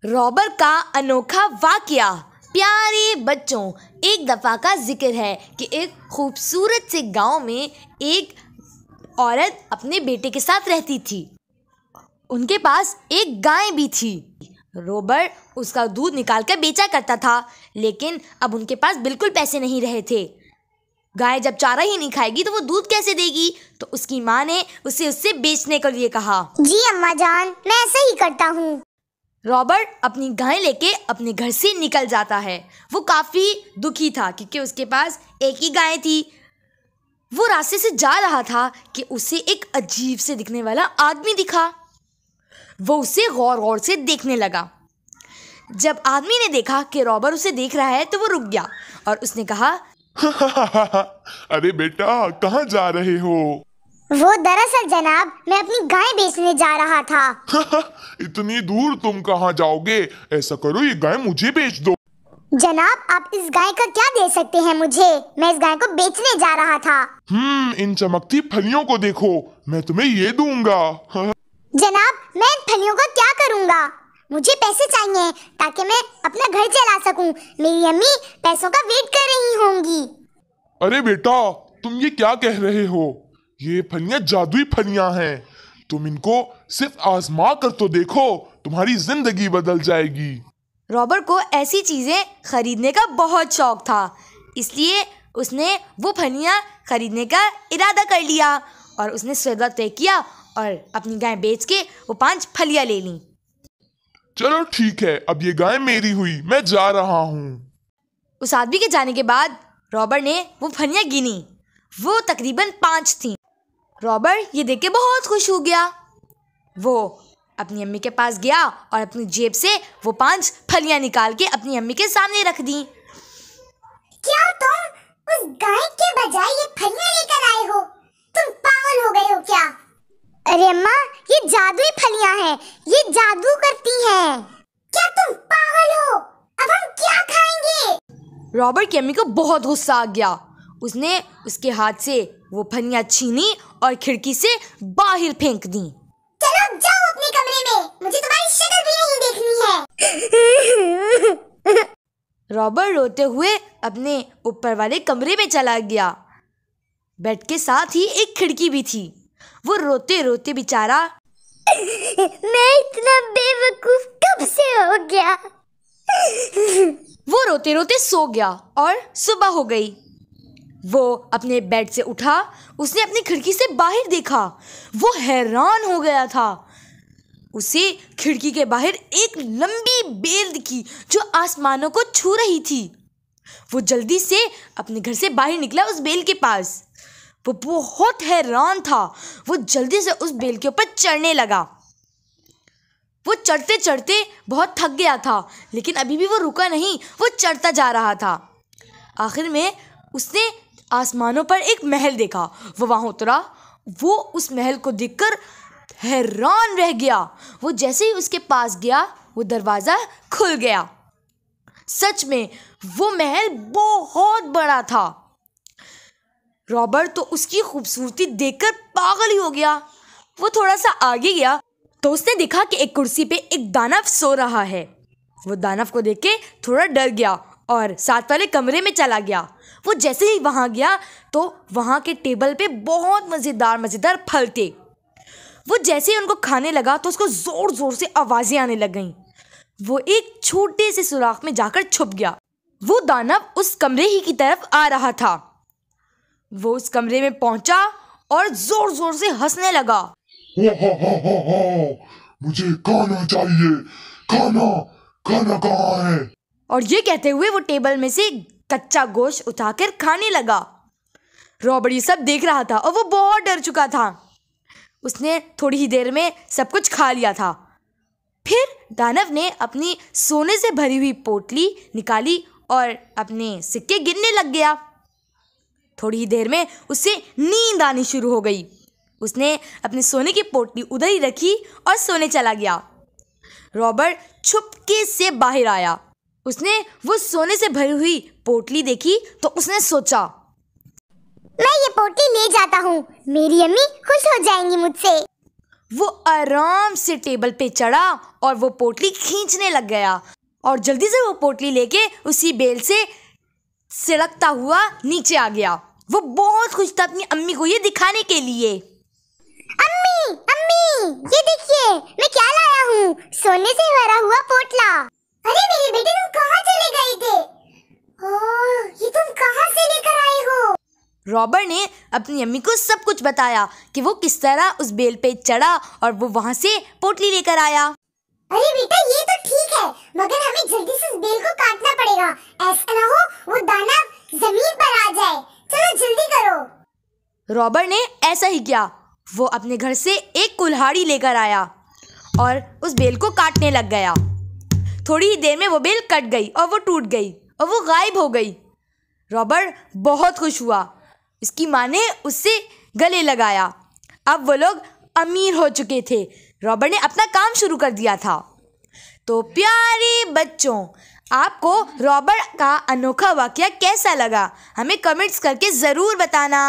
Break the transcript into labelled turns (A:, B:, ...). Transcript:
A: Robber का अनोखा वाकया। प्यारे बच्चों, एक दफ़ा का जिक्र है कि एक खूबसूरत से गांव में एक औरत अपने बेटे के साथ रहती थी। उनके पास एक गाय भी थी। रॉबर उसका दूध निकाल कर बेचा करता था, लेकिन अब उनके पास बिल्कुल पैसे नहीं रहे थे। गाय जब चारा ही नहीं खाएगी तो वो दूध कैसे देगी? तो उसकी माँ ने उससे बेचने के लिए कहा।
B: जी अम्मा जान, मैं ऐसा ही करता हूँ।
A: रॉबर्ट अपनी गाय लेके अपने घर से निकल जाता है। वो काफ़ी दुखी था क्योंकि उसके पास एक ही गाय थी। वो रास्ते से जा रहा था कि उसे एक अजीब से दिखने वाला आदमी दिखा। वो उसे गौर गौर से देखने लगा। जब आदमी ने देखा कि रॉबर्ट उसे देख रहा है तो वो रुक गया और उसने कहा,
C: अरे बेटा, कहाँ जा रहे हो?
B: वो दरअसल जनाब, मैं अपनी गाय बेचने जा रहा था।
C: इतनी दूर तुम कहाँ जाओगे? ऐसा करो, ये गाय मुझे बेच दो।
B: जनाब, आप इस गाय का क्या दे सकते हैं मुझे? मैं इस गाय को बेचने जा रहा था।
C: इन चमकती फलियों को देखो, मैं तुम्हें ये दूंगा।
B: जनाब, मैं इन फलियों का क्या करूँगा? मुझे पैसे चाहिए ताकि मैं अपना घर चला सकूं। मेरी अम्मी पैसों का वेट कर रही होंगी।
C: अरे बेटा, तुम ये क्या कह रहे हो? ये फलियां जादुई फलियां हैं। तुम इनको सिर्फ आजमा कर तो देखो, तुम्हारी जिंदगी बदल जाएगी।
A: रॉबर्ट को ऐसी चीज़ें खरीदने का बहुत शौक था, इसलिए उसने वो फलियां खरीदने का इरादा कर लिया और उसने सौदा तय किया और अपनी गाय बेच के वो 5 फलियां ले लीं।
C: चलो ठीक है, अब ये गाय मेरी हुई, मैं जा रहा हूँ।
A: उस आदमी के जाने के बाद रॉबर्ट ने वो फलियां गिनी। वो तकरीबन 5 थीं। रॉबर्ट ये देख के बहुत खुश हो गया। वो अपनी अम्मी के पास गया और अपनी जेब से वो 5 फलियां निकाल के अपनी अम्मी के सामने रख दी।
B: क्या तुम उस गाय के बजाय ये फलियां लेकर आए हो? तुम पागल हो गए हो क्या? अरे अम्मा, ये जादुई फलियां हैं, ये जादू करती हैं। क्या तुम पागल हो? अब हम क्या खाएंगे?
A: रॉबर्ट की अम्मी को बहुत गुस्सा आ गया। उसने उसके हाथ से वो फलियां छीनी और खिड़की से बाहर फेंक दी।
B: चलो जाओ अपने कमरे में, मुझे तुम्हारी शक्ल भी नहीं देखनी है।
A: रॉबर्ट रोते हुए अपने ऊपर वाले कमरे में चला गया। बेड के साथ ही एक खिड़की भी थी। वो रोते रोते बेचारा,
B: मैं इतना बेवकूफ कब से हो गया?
A: वो रोते रोते सो गया और सुबह हो गई। वो अपने बेड से उठा, उसने अपनी खिड़की से बाहर देखा। वो हैरान हो गया था। उसे खिड़की के बाहर एक लंबी बेल दिखी जो आसमानों को छू रही थी। वो जल्दी से अपने घर से बाहर निकला उस बेल के पास। वो बहुत हैरान था। वो जल्दी से उस बेल के ऊपर चढ़ने लगा। वो चढ़ते चढ़ते बहुत थक गया था, लेकिन अभी भी वो रुका नहीं। वो चढ़ता जा रहा था। आखिर में उसने आसमानों पर एक महल देखा। वो वहाँ उतरा। वो उस महल को देखकर हैरान रह गया। वो जैसे ही उसके पास गया, वो दरवाज़ा खुल गया। सच में वो महल बहुत बड़ा था। रॉबर्ट तो उसकी खूबसूरती देखकर पागल ही हो गया। वो थोड़ा सा आगे गया तो उसने देखा कि एक कुर्सी पे एक दानव सो रहा है। वो दानव को देख के थोड़ा डर गया और साथ वाले कमरे में चला गया। वो जैसे ही वहाँ गया तो वहाँ के टेबल पे बहुत मज़ेदार फल थे। वो जैसे ही उनको खाने लगा तो उसको ज़ोर ज़ोर से आवाज़ें आने लग गईं। वो एक छोटे से सुराख में जाकर छुप गया। वो दानव उस कमरे ही की तरफ आ रहा था। वो उस कमरे में पहुंचा और जोर जोर से हंसने लगा।
C: मुझे खाना चाहिए, खाना कहाँ है?
A: और ये कहते हुए वो टेबल में से कच्चा गोश्त उठाकर खाने लगा। रॉबर्ट ये सब देख रहा था और वो बहुत डर चुका था। उसने थोड़ी ही देर में सब कुछ खा लिया था। फिर दानव ने अपनी सोने से भरी हुई पोटली निकाली और अपने सिक्के गिनने लग गया। थोड़ी ही देर में उसे नींद आनी शुरू हो गई। उसने अपने सोने की पोटली उधर ही रखी और सोने चला गया। रॉबर्ट चुपके से बाहर आया। उसने वो सोने से भरी हुई पोटली देखी तो उसने सोचा,
B: मैं ये पोटली ले जाता हूँ, मेरी अम्मी खुश हो जाएंगी मुझसे।
A: वो आराम से टेबल पे चढ़ा और वो पोटली खींचने लग गया और जल्दी से वो पोटली लेके उसी बेल से सिड़कता हुआ नीचे आ गया। वो बहुत खुश था अपनी अम्मी को ये दिखाने के लिए।
B: अम्मी अम्मी, ये देखिए मैं क्या लाया हूँ, सोने से भरा हुआ पोटला। अरे मेरे बेटे, तुम कहाँ चले गए थे? ओह, ये तुम कहाँ से लेकर आए हो?
A: रॉबर्ट ने अपनी अम्मी को सब कुछ बताया कि वो किस तरह उस बेल पे चढ़ा और वो वहाँ से पोटली लेकर आया।
B: अरे बेटा, ये तो ठीक है, मगर हमें जल्दी से उस बेल को काटना पड़ेगा, ऐसा ना हो वो दाना जमीन पर आ जाए। चलो जल्दी करो।
A: रॉबर्ट ने ऐसा ही किया। वो अपने घर से एक कुल्हाड़ी लेकर आया और उस बेल को काटने लग गया। थोड़ी ही देर में वो बेल कट गई और वो टूट गई और वो गायब हो गई। रॉबर्ट बहुत खुश हुआ। इसकी माँ ने उससे गले लगाया। अब वो लोग अमीर हो चुके थे। रॉबर्ट ने अपना काम शुरू कर दिया था। तो प्यारे बच्चों, आपको रॉबर्ट का अनोखा वाकया कैसा लगा? हमें कमेंट्स करके ज़रूर बताना।